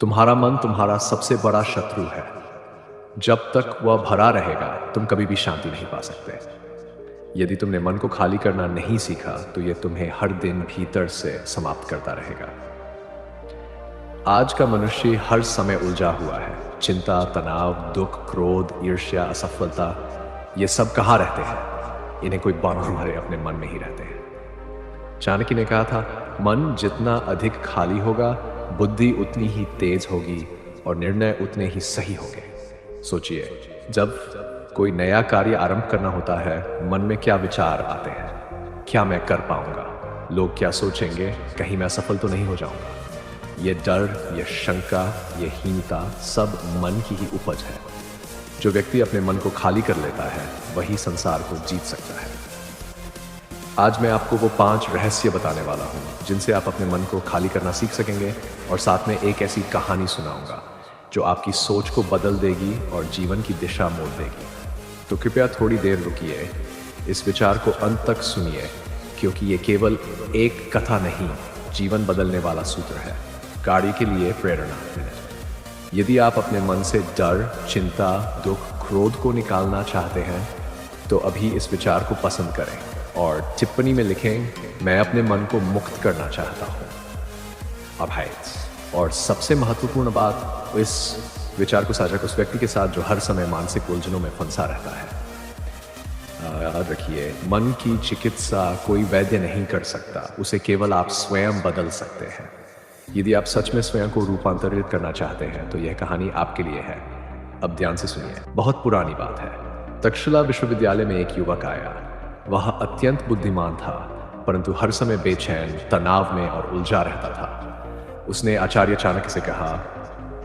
तुम्हारा मन तुम्हारा सबसे बड़ा शत्रु है। जब तक वह भरा रहेगा तुम कभी भी शांति नहीं पा सकते। यदि तुमने मन को खाली करना नहीं सीखा तो यह तुम्हें हर दिन भीतर से समाप्त करता रहेगा। आज का मनुष्य हर समय उलझा हुआ है। चिंता, तनाव, दुख, क्रोध, ईर्ष्या, असफलता, ये सब कहाँ रहते हैं? इन्हें कोई बांध हमारे अपने मन में ही रहते हैं। चाणक्य ने कहा था, मन जितना अधिक खाली होगा बुद्धि उतनी ही तेज होगी और निर्णय उतने ही सही होंगे। सोचिए, जब कोई नया कार्य आरंभ करना होता है, मन में क्या विचार आते हैं? क्या मैं कर पाऊंगा? लोग क्या सोचेंगे? कहीं मैं सफल तो नहीं हो जाऊंगा? ये डर, ये शंका, ये हीनता सब मन की ही उपज है। जो व्यक्ति अपने मन को खाली कर लेता है वही संसार को जीत सकता है। आज मैं आपको वो 5 रहस्य बताने वाला हूँ जिनसे आप अपने मन को खाली करना सीख सकेंगे, और साथ में एक ऐसी कहानी सुनाऊंगा जो आपकी सोच को बदल देगी और जीवन की दिशा मोड़ देगी। तो कृपया थोड़ी देर रुकिए, इस विचार को अंत तक सुनिए, क्योंकि ये केवल एक कथा नहीं, जीवन बदलने वाला सूत्र है। गाड़ी के लिए प्रेरणा। यदि आप अपने मन से डर, चिंता, दुख, क्रोध को निकालना चाहते हैं तो अभी इस विचार को पसंद करें और टिप्पणी में लिखें, मैं अपने मन को मुक्त करना चाहता हूँ। अब है, और सबसे महत्वपूर्ण बात, इस विचार को साझा उस व्यक्ति के साथ जो हर समय मानसिक उलझनों में फंसा रहता है। याद रखिए, मन की चिकित्सा कोई वैद्य नहीं कर सकता, उसे केवल आप स्वयं बदल सकते हैं। यदि आप सच में स्वयं को रूपांतरित करना चाहते हैं तो यह कहानी आपके लिए है। अब ध्यान से सुनिए। बहुत पुरानी बात है। तक्षशिला विश्वविद्यालय में एक युवक आया। वह अत्यंत बुद्धिमान था, परंतु हर समय बेचैन, तनाव में और उलझा रहता था। उसने आचार्य चाणक्य से कहा,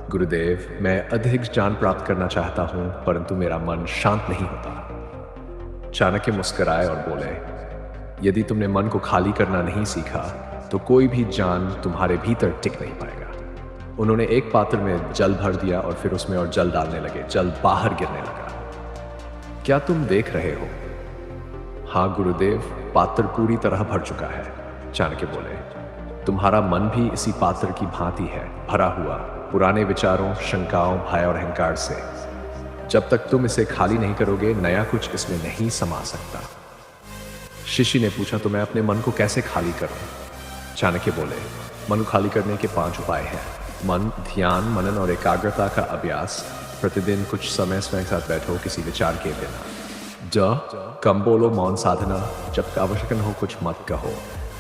गुरुदेव, मैं अधिक ज्ञान प्राप्त करना चाहता हूं, परंतु मेरा मन शांत नहीं होता। चाणक्य मुस्कुराए और बोले, यदि तुमने मन को खाली करना नहीं सीखा तो कोई भी ज्ञान तुम्हारे भीतर टिक नहीं पाएगा। उन्होंने एक पात्र में जल भर दिया और फिर उसमें और जल डालने लगे। जल बाहर गिरने लगा। क्या तुम देख रहे हो? हाँ गुरुदेव, पात्र पूरी तरह भर चुका है। चाणक्य बोले, तुम्हारा मन भी इसी पात्र की भांति है, भरा हुआ पुराने विचारों, शंकाओं, भय और अहंकार से। जब तक तुम इसे खाली नहीं करोगे, नया कुछ इसमें नहीं समा सकता। शिष्य ने पूछा, तो मैं अपने मन को कैसे खाली करूं? चाणक्य बोले, मन को खाली करने के 5 उपाय हैं। मन, ध्यान, मनन और एकाग्रता का अभ्यास। प्रतिदिन कुछ समय स्वयं के साथ बैठो, किसी विचार के बिना। कम बोलो, मौन साधना, जब आवश्यक न हो कुछ मत कहो।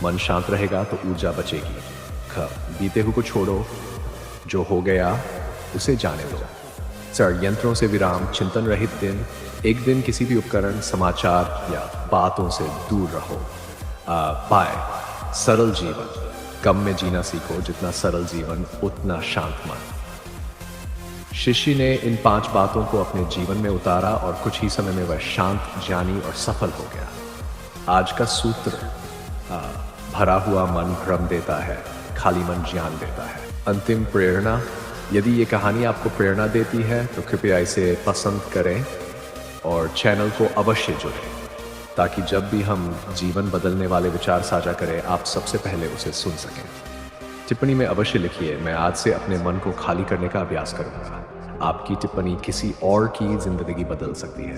मन शांत रहेगा तो ऊर्जा बचेगी। बीते हुए को छोड़ो, जो हो गया उसे जाने दो। षड्यंत्रों से विराम, चिंतन रहित दिन। एक दिन किसी भी उपकरण, समाचार या बातों से दूर रहो। पाए सरल जीवन। कम में जीना सीखो, जितना सरल जीवन उतना शांत मन। शिष्य ने इन 5 बातों को अपने जीवन में उतारा और कुछ ही समय में वह शांत, ज्ञानी और सफल हो गया। आज का सूत्र, भरा हुआ मन भ्रम देता है, खाली मन ज्ञान देता है। अंतिम प्रेरणा, यदि ये कहानी आपको प्रेरणा देती है तो कृपया इसे पसंद करें और चैनल को अवश्य जुड़ें, ताकि जब भी हम जीवन बदलने वाले विचार साझा करें आप सबसे पहले उसे सुन सकें। टिप्पणी में अवश्य लिखिए, मैं आज से अपने मन को खाली करने का अभ्यास करूंगा। आपकी टिप्पणी किसी और की जिंदगी बदल सकती है।